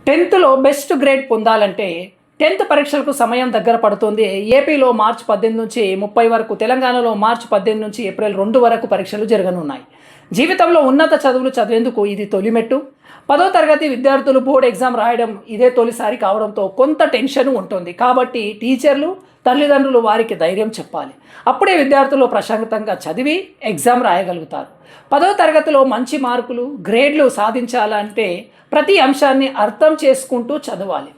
10th best grade పొందాలంటే 10th పరీక్షలకు సమయం దగ్గర పడుతుంది. ఏపీలో మార్చి 18 నుంచి 30 వరకు, తెలంగాణలో మార్చి 18 నుంచి ఏప్రిల్ 2 వరకు పరీక్షలు జరగనున్నాయి. జీవితంలో ఉన్నత చదువులు చదివేందుకు ఇది తొలిమెట్టు. 10వ తరగతి విద్యార్థులు బోర్డు ఎగ్జామ్ రాయడం ఇదే తొలిసారి కావడంతో కొంత టెన్షన్ ఉంటుంది. కాబట్టి టీచర్లు, తల్లిదండ్రులు వారికి ధైర్యం చెప్పాలి. అప్పుడే విద్యార్థులు ప్రశాంతంగా చదివి ఎగ్జామ్ రాయగలుగుతారు. 10వ తరగతిలో మంచి మార్కులు, గ్రేడ్లు సాధించాలంటే ప్రతి అంశాన్ని అర్థం చేసుకుంటూ చదవాలి.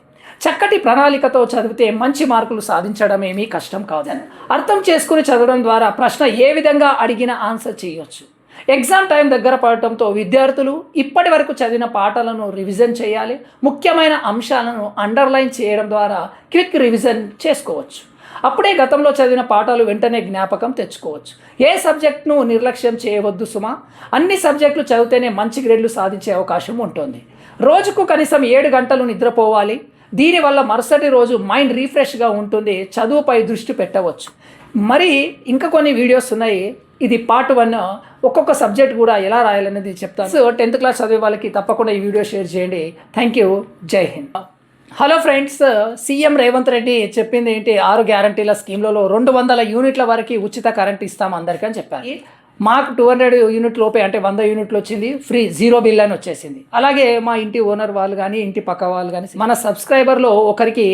చక్కటి ప్రణాళికతో చదివితే మంచి మార్కులు సాధించడం ఏమీ కష్టం కాదని అర్థం చేసుకుని చదవడం ద్వారా ప్రశ్న ఏ విధంగా అడిగినా ఆన్సర్ చేయొచ్చు. ఎగ్జామ్ టైం దగ్గర పడటంతో విద్యార్థులు ఇప్పటి వరకు చదివిన పాఠాలను రివిజన్ చేయాలి. ముఖ్యమైన అంశాలను అండర్లైన్ చేయడం ద్వారా క్విక్ రివిజన్ చేసుకోవచ్చు. అప్పుడే గతంలో చదివిన పాఠాలు వెంటనే జ్ఞాపకం తెచ్చుకోవచ్చు. ఏ సబ్జెక్ట్ను నిర్లక్ష్యం చేయవద్దు సుమా. అన్ని సబ్జెక్టులు చదివితేనే మంచి గ్రేడ్లు సాధించే అవకాశం ఉంటుంది. రోజుకు కనీసం 7 గంటలు నిద్రపోవాలి. దీనివల్ల మరుసటి రోజు మైండ్ రీఫ్రెష్గా ఉంటుంది. చదువుపై దృష్టి పెట్టవచ్చు. మరి ఇంకా కొన్ని వీడియోస్ ఉన్నాయి. ఇది పార్ట్ 1. ఒక్కొక్క సబ్జెక్ట్ కూడా ఎలా రాయాలనేది చెప్తాను. 10th క్లాస్ చదివే వాళ్ళకి తప్పకుండా ఈ వీడియో షేర్ చేయండి. Thank you. Jai Hind. Hello friends, CM Revanth Reddy చెప్పింది ఏంటి? 6 గ్యారంటీల స్కీమ్లలో 200 యూనిట్ల వరకు ఉచిత కరెంట్ ఇస్తాం అందరికీ అని చెప్పారు. మాకు 200 యూనిట్ లోపే, అంటే 100 యూనిట్లు వచ్చింది, ఫ్రీ, 0 బిల్ అని వచ్చేసింది. అలాగే మా ఇంటి ఓనర్ వాళ్ళు కానీ, ఇంటి పక్క వాళ్ళు కానీ, మన సబ్స్క్రైబర్లో ఒకరికి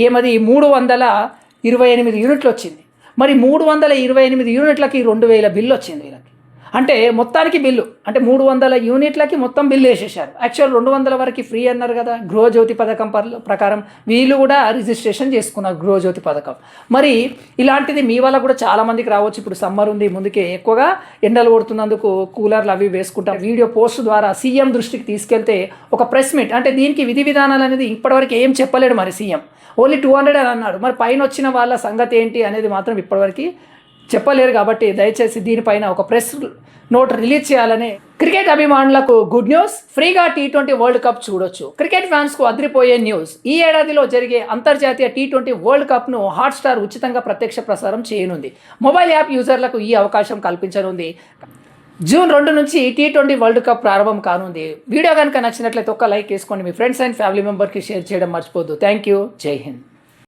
328 యూనిట్లు వచ్చింది. మరి 328 యూనిట్లకి 2000 బిల్లు వచ్చింది వీళ్ళకి. అంటే మొత్తానికి బిల్లు, అంటే 300 యూనిట్లకి మొత్తం బిల్లు వేసేసారు. యాక్చువల్ 200 వరకు ఫ్రీ అన్నారు కదా గృహజ్యోతి పథకం ప్రకారం. వీళ్ళు కూడా రిజిస్ట్రేషన్ చేసుకున్నారు గృహజ్యోతి పథకం. మరి ఇలాంటిది మీ వల్ల కూడా చాలామందికి రావచ్చు. ఇప్పుడు సమ్మర్ ఉంది, ముందుకే ఎక్కువగా ఎండలు కొడుతున్నందుకు కూలర్లు అవి వేసుకుంటాం. వీడియో పోస్ట్ ద్వారా సీఎం దృష్టికి తీసుకెళ్తే ఒక ప్రెస్ మీట్, అంటే దీనికి విధి విధానాలు అనేది ఇప్పటివరకు ఏం చెప్పలేడు మరి సీఎం. ఓన్లీ 200 అని అన్నాడు. మరి పైన వచ్చిన వాళ్ళ సంగతి ఏంటి అనేది మాత్రం ఇప్పటివరకు చెప్పలేరు. కాబట్టి దయచేసి దీనిపైన ఒక ప్రెస్ నోట్ రిలీజ్ చేయాలని. క్రికెట్ అభిమానులకు గుడ్ న్యూస్, ఫ్రీగా T20 వరల్డ్ కప్ చూడొచ్చు. క్రికెట్ ఫ్యాన్స్కు అదిరిపోయే న్యూస్. ఈ ఏడాదిలో జరిగే అంతర్జాతీయ T20 వరల్డ్ కప్ను హాట్స్టార్ ఉచితంగా ప్రత్యక్ష ప్రసారం చేయనుంది. మొబైల్ యాప్ యూజర్లకు ఈ అవకాశం కల్పించనుంది. జూన్ 2 నుంచి T20 వరల్డ్ కప్ ప్రారంభం కానుంది. వీడియో కనుక నచ్చినట్లయితే ఒక్క లైక్ వేసుకోండి. మీ ఫ్రెండ్స్ అండ్ ఫ్యామిలీ మెంబర్కి షేర్ చేయడం మర్చిపోద్దు. Thank you. జై హింద్.